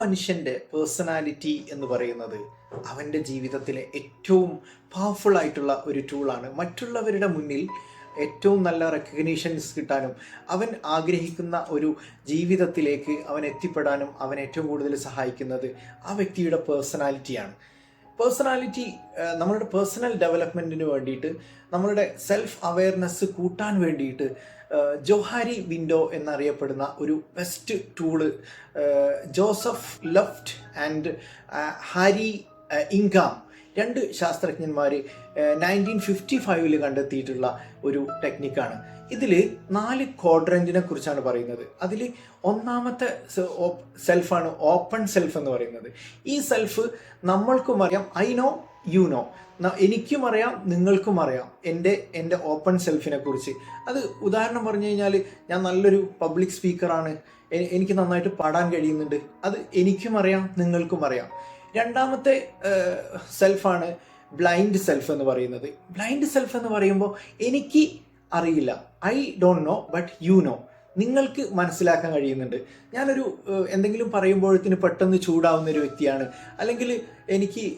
മനുഷ്യൻ്റെ പേഴ്സണാലിറ്റി എന്ന് പറയുന്നത് അവൻ്റെ ജീവിതത്തിലെ ഏറ്റവും പവർഫുൾ ആയിട്ടുള്ള ഒരു ടൂളാണ്. മറ്റുള്ളവരുടെ മുന്നിൽ ഏറ്റവും നല്ല റെക്കഗ്നീഷൻസ് കിട്ടാനും അവൻ ആഗ്രഹിക്കുന്ന ഒരു ജീവിതത്തിലേക്ക് അവൻ എത്തിപ്പെടാനും അവൻ ഏറ്റവും കൂടുതൽ സഹായിക്കുന്നത് ആ വ്യക്തിയുടെ പേഴ്സണാലിറ്റിയാണ്. പേഴ്സണാലിറ്റി നമ്മളുടെ പേഴ്സണൽ ഡെവലപ്മെൻറ്റിന് വേണ്ടിയിട്ട്, നമ്മളുടെ സെൽഫ് അവെയർനെസ് കൂട്ടാൻ വേണ്ടിയിട്ട് ജോഹാരി വിൻഡോ എന്നറിയപ്പെടുന്ന ഒരു best tool Joseph Luft and Harry ഇൻഗാം, രണ്ട് ശാസ്ത്രജ്ഞന്മാർ 1955 കണ്ടെത്തിയിട്ടുള്ള ഒരു ടെക്നിക്കാണ്. ഇതിൽ 4 ക്വാഡ്രൻറ്റിനെ കുറിച്ചാണ് പറയുന്നത്. അതിൽ ഒന്നാമത്തെ സെൽഫാണ് ഓപ്പൺ സെൽഫ് എന്ന് പറയുന്നത്. ഈ സെൽഫ് നമ്മൾക്കും അറിയാം, ഐ നോ യു നോ, എനിക്കും അറിയാം നിങ്ങൾക്കും അറിയാം എൻ്റെ ഓപ്പൺ സെൽഫിനെ കുറിച്ച്. അത് ഉദാഹരണം പറഞ്ഞു കഴിഞ്ഞാൽ, ഞാൻ നല്ലൊരു പബ്ലിക് സ്പീക്കറാണ്, എനിക്ക് നന്നായിട്ട് പാടാൻ കഴിയുന്നുണ്ട്, അത് എനിക്കും അറിയാം നിങ്ങൾക്കും അറിയാം. രണ്ടാമത്തെ സെൽഫാണ് ബ്ലൈൻഡ് സെൽഫ് എന്ന് പറയുന്നത്. ബ്ലൈൻഡ് സെൽഫ് എന്ന് പറയുമ്പോൾ എനിക്ക് അറിയില്ല, I don't know but you know, നിങ്ങൾക്ക് മനസ്സിലാക്കാൻ കഴിയുന്നുണ്ട്. ഞാനൊരു എന്തെങ്കിലും പറയുമ്പോഴത്തിന് പെട്ടെന്ന് ചൂടാവുന്ന ഒരു വ്യക്തിയാണ്, അല്ലെങ്കിൽ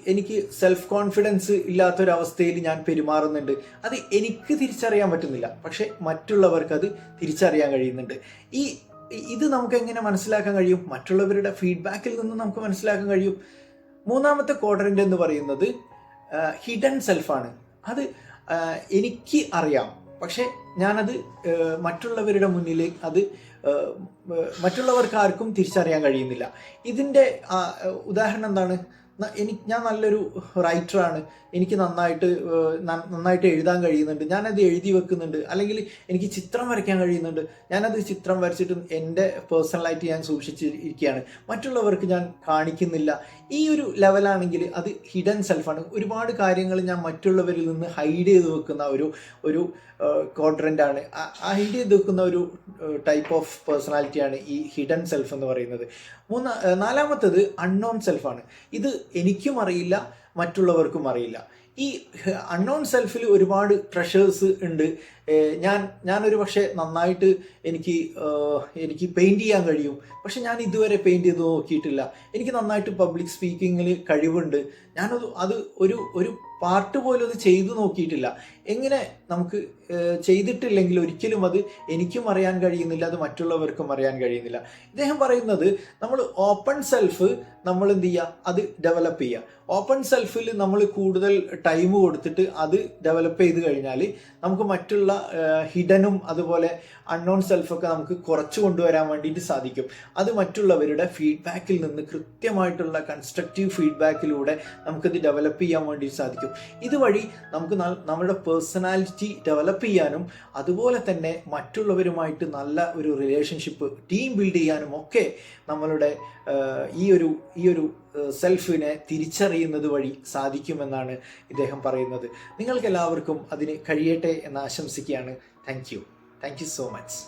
എനിക്ക് സെൽഫ് കോൺഫിഡൻസ് ഇല്ലാത്തൊരവസ്ഥയിൽ ഞാൻ പെരുമാറുന്നുണ്ട്, അത് എനിക്ക് തിരിച്ചറിയാൻ പറ്റുന്നില്ല, പക്ഷെ മറ്റുള്ളവർക്ക് അത് തിരിച്ചറിയാൻ കഴിയുന്നുണ്ട്. ഇത് നമുക്ക് എങ്ങനെ മനസ്സിലാക്കാൻ കഴിയും? മറ്റുള്ളവരുടെ ഫീഡ്ബാക്കിൽ നിന്ന് നമുക്ക് മനസ്സിലാക്കാൻ കഴിയും. മൂന്നാമത്തെ ക്വാഡ്രന്റ് എന്ന് പറയുന്നത് ഹിഡൻ സെൽഫാണ്. അത് എനിക്ക് അറിയാം, പക്ഷെ ഞാനത് മറ്റുള്ളവരുടെ മുന്നിൽ അത് മറ്റുള്ളവർക്ക് ആർക്കും തിരിച്ചറിയാൻ കഴിയുന്നില്ല. ഇതിൻ്റെ ഉദാഹരണം എന്താണ്? ഞാൻ നല്ലൊരു റൈറ്ററാണ്, എനിക്ക് നന്നായിട്ട് എഴുതാൻ കഴിയുന്നുണ്ട്, ഞാനത് എഴുതി വെക്കുന്നുണ്ട്, അല്ലെങ്കിൽ എനിക്ക് ചിത്രം വരയ്ക്കാൻ കഴിയുന്നുണ്ട്, ഞാനത് ചിത്രം വരച്ചിട്ടും എൻ്റെ പേഴ്സണലായിട്ട് ഞാൻ സൂക്ഷിച്ചിരിക്കുകയാണ്, മറ്റുള്ളവർക്ക് ഞാൻ കാണിക്കുന്നില്ല. ഈ ഒരു ലെവലാണെങ്കിൽ അത് ഹിഡൻ സെൽഫാണ്. ഒരുപാട് കാര്യങ്ങൾ ഞാൻ മറ്റുള്ളവരിൽ നിന്ന് ഹൈഡ് ചെയ്ത് വെക്കുന്ന ഒരു ക്വാഡ്രൻ്റ് ആണ്. ഹൈഡ് ചെയ്ത് വെക്കുന്ന ഒരു ടൈപ്പ് ഓഫ് പേഴ്സണാലിറ്റിയാണ് ഈ ഹിഡൻ സെൽഫ് എന്ന് പറയുന്നത്. നാലാമത്തത് അൺനോൺ സെൽഫാണ്. ഇത് എനിക്കും അറിയില്ല, മറ്റുള്ളവർക്കും അറിയില്ല. ഈ അൺനോൺ സെൽഫിൽ ഒരുപാട് ട്രഷേഴ്സ് ഉണ്ട്. ഞാനൊരു പക്ഷേ നന്നായിട്ട് എനിക്ക് പെയിൻറ്റ് ചെയ്യാൻ കഴിയും, പക്ഷെ ഞാൻ ഇതുവരെ പെയിൻറ്റ് ചെയ്ത് നോക്കിയിട്ടില്ല. എനിക്ക് നന്നായിട്ട് പബ്ലിക് സ്പീക്കിങ്ങിൽ കഴിവുണ്ട്, അത് ഒരു പാർട്ട് പോലും അത് ചെയ്തു നോക്കിയിട്ടില്ല. എങ്ങനെ നമുക്ക് ചെയ്തിട്ടില്ലെങ്കിൽ ഒരിക്കലും അത് എനിക്കും അറിയാൻ കഴിയുന്നില്ല, അത് മറ്റുള്ളവർക്കും അറിയാൻ കഴിയുന്നില്ല. ഇദ്ദേഹം പറയുന്നത് നമ്മൾ ഓപ്പൺ സെൽഫ് നമ്മൾ എന്ത് ചെയ്യുക, അത് ഡെവലപ്പ് ചെയ്യുക. ഓപ്പൺ സെൽഫിൽ നമ്മൾ കൂടുതൽ ടൈം കൊടുത്തിട്ട് അത് ഡെവലപ്പ് ചെയ്ത് കഴിഞ്ഞാൽ നമുക്ക് മറ്റുള്ള ഹിഡനും അതുപോലെ അൺനോൺ സെൽഫൊക്കെ നമുക്ക് കുറച്ച് കൊണ്ടുവരാൻ വേണ്ടിയിട്ട് സാധിക്കും. അത് മറ്റുള്ളവരുടെ ഫീഡ്ബാക്കിൽ നിന്ന് കൃത്യമായിട്ടുള്ള കൺസ്ട്രക്റ്റീവ് ഫീഡ്ബാക്കിലൂടെ നമുക്കത് ഡെവലപ്പ് ചെയ്യാൻ വേണ്ടി സാധിക്കും. ഇതുവഴി നമുക്ക് നമ്മുടെ പേഴ്സണാലിറ്റി ഡെവലപ്പ് ചെയ്യാനും അതുപോലെ തന്നെ മറ്റുള്ളവരുമായിട്ട് നല്ല ഒരു റിലേഷൻഷിപ്പ് ടീം ബിൽഡ് ചെയ്യാനും ഒക്കെ നമ്മളുടെ ഈ ഒരു സെൽഫിനെ തിരിച്ചറിയുന്നത് വഴി സാധിക്കുമെന്നാണ് ഇദ്ദേഹം പറയുന്നത്. നിങ്ങൾക്കെല്ലാവർക്കും അതിന് കഴിയട്ടെ എന്ന് ആശംസിക്കുകയാണ്. Thank you so much.